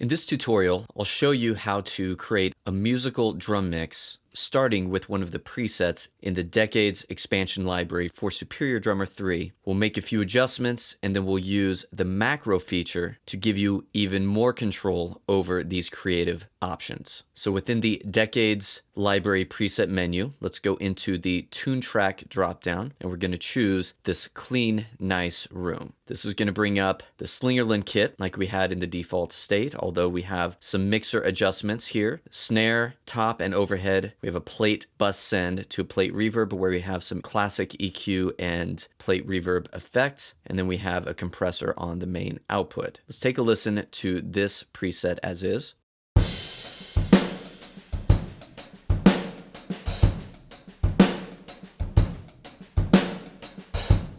In this tutorial, I'll show you how to create a musical drum mix starting with one of the presets in the Decades expansion library for Superior Drummer 3. We'll make a few adjustments and then we'll use the macro feature to give you even more control over these creative options. So within the Decades library preset menu, let's go into the Tune Track dropdown and we're going to choose this Clean Nice Room. This is going to bring up the Slingerland kit like we had in the default state, although we have some mixer adjustments here. Snare, top, and overhead. We have a plate bus send to a plate reverb where we have some classic EQ and plate reverb effects. And then we have a compressor on the main output. Let's take a listen to this preset as is.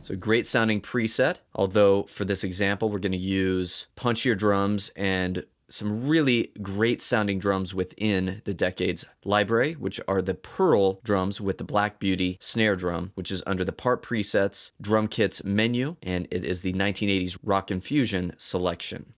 So great sounding preset, although for this example, we're going to use punchier drums and some really great sounding drums within the Decades library, which are the Pearl drums with the Black Beauty snare drum, which is under the Part Presets Drum Kits menu, and it is the 1980s Rock and Fusion selection.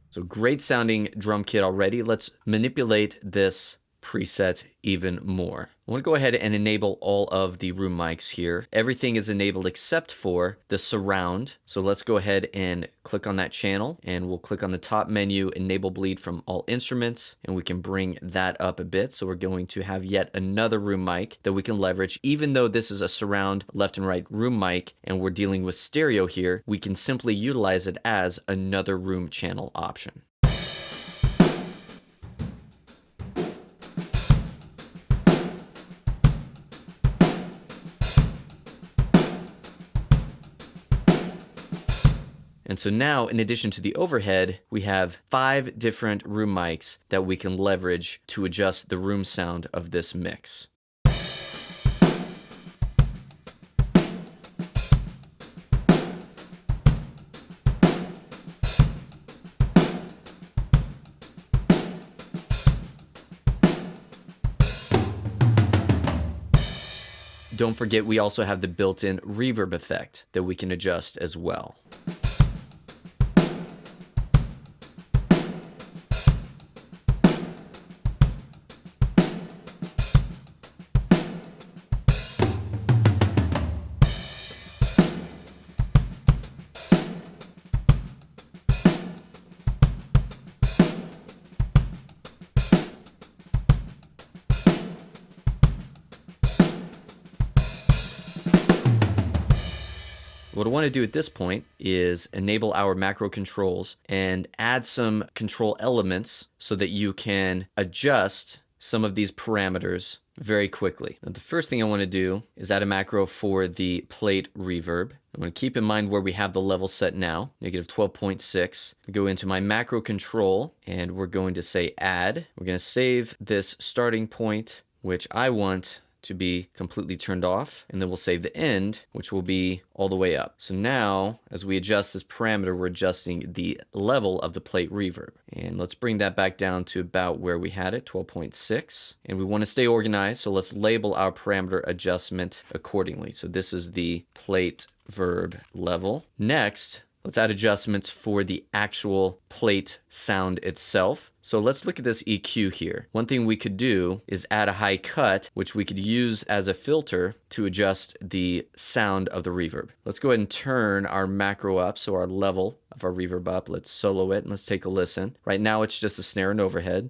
So great sounding drum kit already. Let's manipulate this preset even more. I want to go ahead and enable all of the room mics here. Everything is enabled except for the surround. So let's go ahead and click on that channel and we'll click on the top menu, enable bleed from all instruments, and we can bring that up a bit. So we're going to have yet another room mic that we can leverage. Even though this is a surround left and right room mic and we're dealing with stereo here, we can simply utilize it as another room channel option. And so now, in addition to the overhead, we have 5 different room mics that we can leverage to adjust the room sound of this mix. Don't forget, we also have the built-in reverb effect that we can adjust as well. What I want to do at this point is enable our macro controls and add some control elements so that you can adjust some of these parameters very quickly. Now, the first thing I want to do is add a macro for the plate reverb. I want to keep in mind where we have the level set now, negative 12.6. Go into my macro control and we're going to say add. We're going to save this starting point, which I want to be completely turned off, and then we'll save the end, which will be all the way up. So now, as we adjust this parameter, we're adjusting the level of the plate reverb. And let's bring that back down to about where we had it, 12.6. And we want to stay organized, so let's label our parameter adjustment accordingly. So this is the plate verb level. Next, let's add adjustments for the actual plate sound itself. So let's look at this EQ here. One thing we could do is add a high cut, which we could use as a filter to adjust the sound of the reverb. Let's go ahead and turn our macro up, so our level of our reverb up. Let's solo it and let's take a listen. Right now it's just a snare and overhead.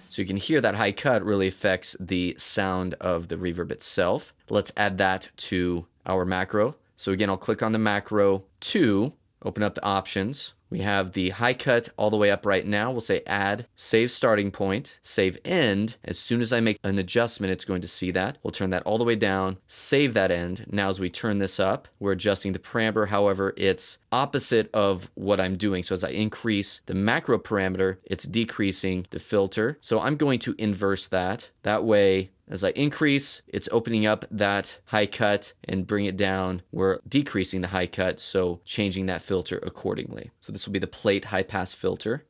So you can hear that high cut really affects the sound of the reverb itself. Let's add that to our macro. So again, I'll click on the macro 2, open up the options. We have the high cut all the way up right now. We'll say add, save starting point, save end. As soon as I make an adjustment, it's going to see that. We'll turn that all the way down, save that end. Now as we turn this up, we're adjusting the parameter. However, it's opposite of what I'm doing. So as I increase the macro parameter, it's decreasing the filter. So I'm going to inverse that. That way, as I increase, it's opening up that high cut, and bring it down, we're decreasing the high cut, so changing that filter accordingly. So the This will be the plate high pass filter.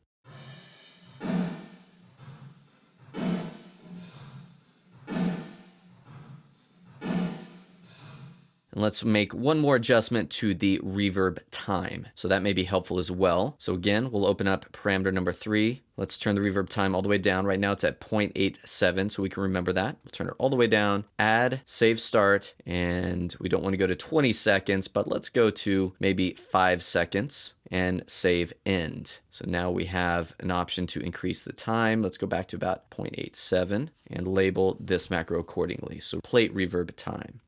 And let's make one more adjustment to the reverb time. So that may be helpful as well. So again, we'll open up parameter number 3. Let's turn the reverb time all the way down. Right now it's at 0.87, so we can remember that. We'll turn it all the way down, add, save start, and we don't want to go to 20 seconds, but let's go to maybe 5 seconds and save end. So now we have an option to increase the time. Let's go back to about 0.87 and label this macro accordingly. So plate reverb time.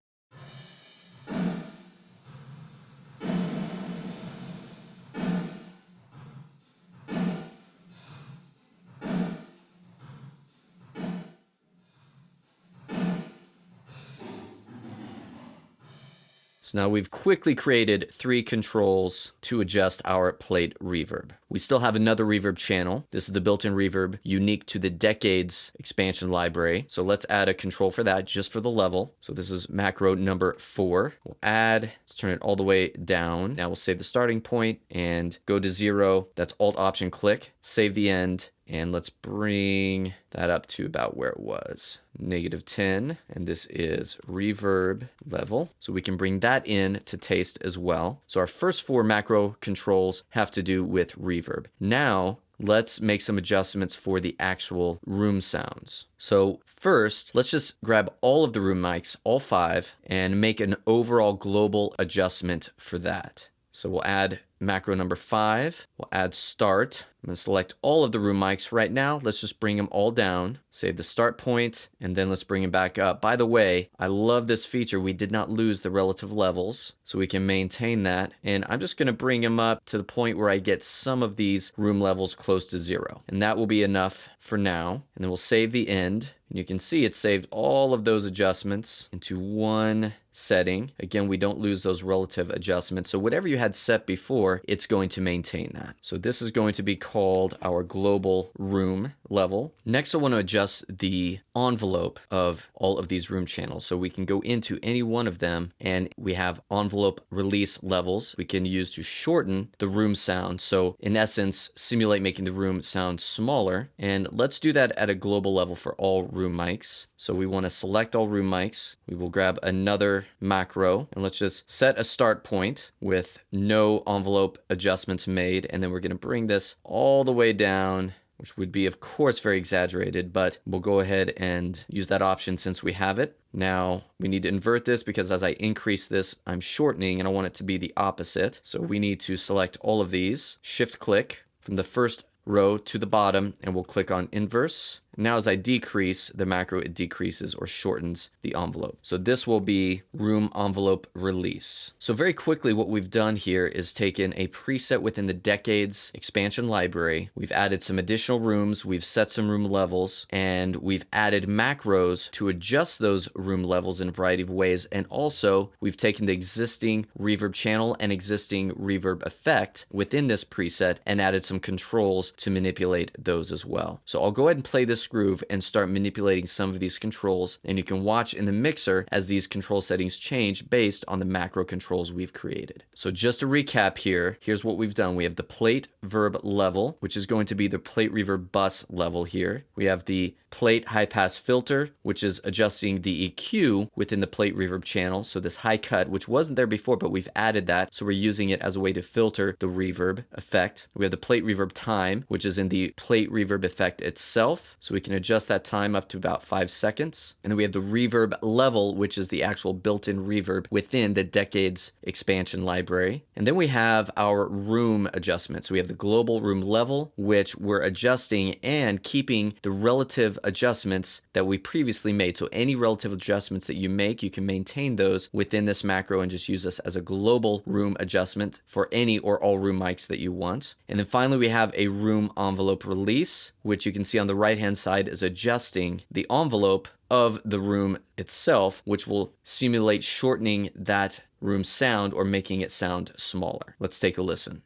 So now we've quickly created 3 controls to adjust our plate reverb. We still have another reverb channel. This is the built-in reverb unique to the Decades expansion library. So let's add a control for that just for the level. So this is macro number 4. We'll add, let's turn it all the way down. Now we'll save the starting point and go to 0. That's Alt Option click, save the end. And let's bring that up to about where it was, -10. And this is reverb level. So we can bring that in to taste as well. So our first 4 macro controls have to do with reverb. Now, let's make some adjustments for the actual room sounds. So first, let's just grab all of the room mics, all 5, and make an overall global adjustment for that. So we'll add macro number 5. We'll add start. I'm going to select all of the room mics right now. Let's just bring them all down. Save the start point, and then let's bring them back up. By the way, I love this feature. We did not lose the relative levels, so we can maintain that. And I'm just going to bring them up to the point where I get some of these room levels close to 0. And that will be enough for now. And then we'll save the end. And you can see it saved all of those adjustments into one setting. Again, we don't lose those relative adjustments. So whatever you had set before, it's going to maintain that. So this is going to be called our global room level. Next, I want to adjust the envelope of all of these room channels. So we can go into any one of them and we have envelope release levels we can use to shorten the room sound. So in essence, simulate making the room sound smaller. And let's do that at a global level for all room mics. So we want to select all room mics. We will grab another macro and let's just set a start point with no envelope adjustments made. And then we're going to bring this all the way down, which would be, of course, very exaggerated, but we'll go ahead and use that option since we have it. Now we need to invert this because as I increase this, I'm shortening and I want it to be the opposite. So we need to select all of these, shift click from the first row to the bottom, and we'll click on inverse. Now as I decrease the macro, it decreases or shortens the envelope. So this will be room envelope release. So very quickly, what we've done here is taken a preset within the Decades expansion library. We've added some additional rooms, we've set some room levels, and we've added macros to adjust those room levels in a variety of ways. And also we've taken the existing reverb channel and existing reverb effect within this preset and added some controls to manipulate those as well. So I'll go ahead and play this groove and start manipulating some of these controls, and you can watch in the mixer as these control settings change based on the macro controls we've created. So just to recap here, here's what we've done. We have the plate verb level, which is going to be the plate reverb bus level here. We have the plate high pass filter, which is adjusting the EQ within the plate reverb channel. So this high cut, which wasn't there before, but we've added that. So we're using it as a way to filter the reverb effect. We have the plate reverb time, which is in the plate reverb effect itself. So we can adjust that time up to about 5 seconds. And then we have the reverb level, which is the actual built-in reverb within the Decades expansion library. And then we have our room adjustment. So we have the global room level, which we're adjusting and keeping the relative adjustments that we previously made. So any relative adjustments that you make, you can maintain those within this macro and just use this as a global room adjustment for any or all room mics that you want. And then finally, we have a room envelope release, which you can see on the right-hand side is adjusting the envelope of the room itself, which will simulate shortening that room sound or making it sound smaller. Let's take a listen.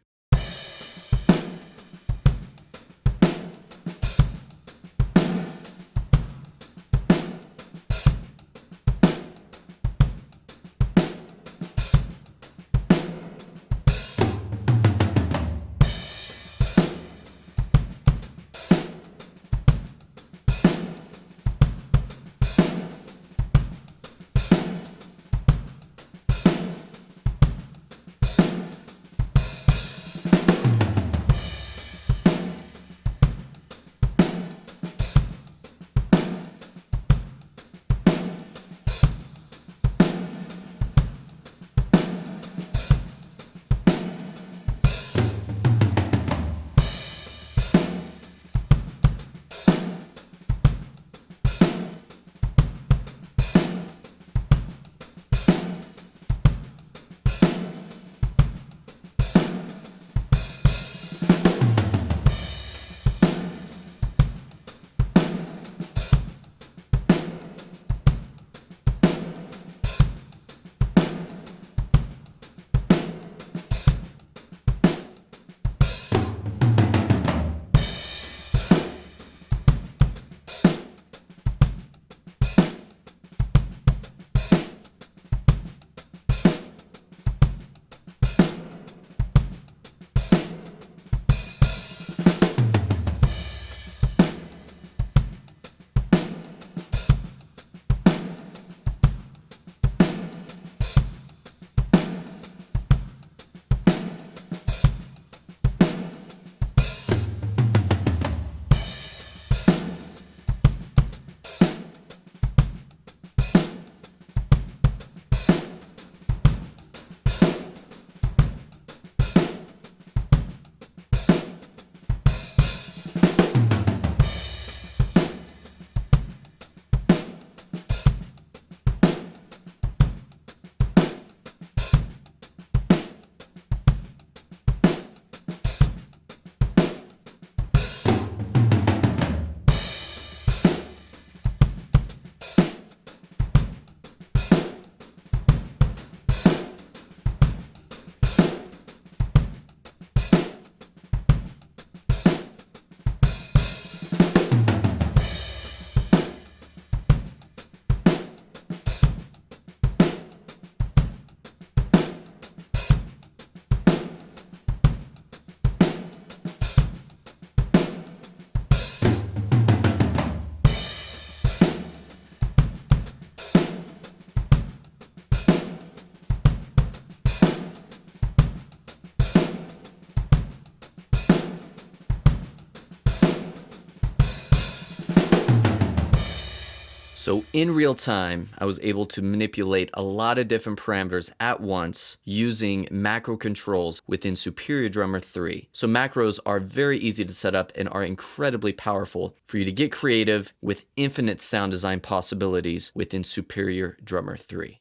So in real time, I was able to manipulate a lot of different parameters at once using macro controls within Superior Drummer 3. So macros are very easy to set up and are incredibly powerful for you to get creative with infinite sound design possibilities within Superior Drummer 3.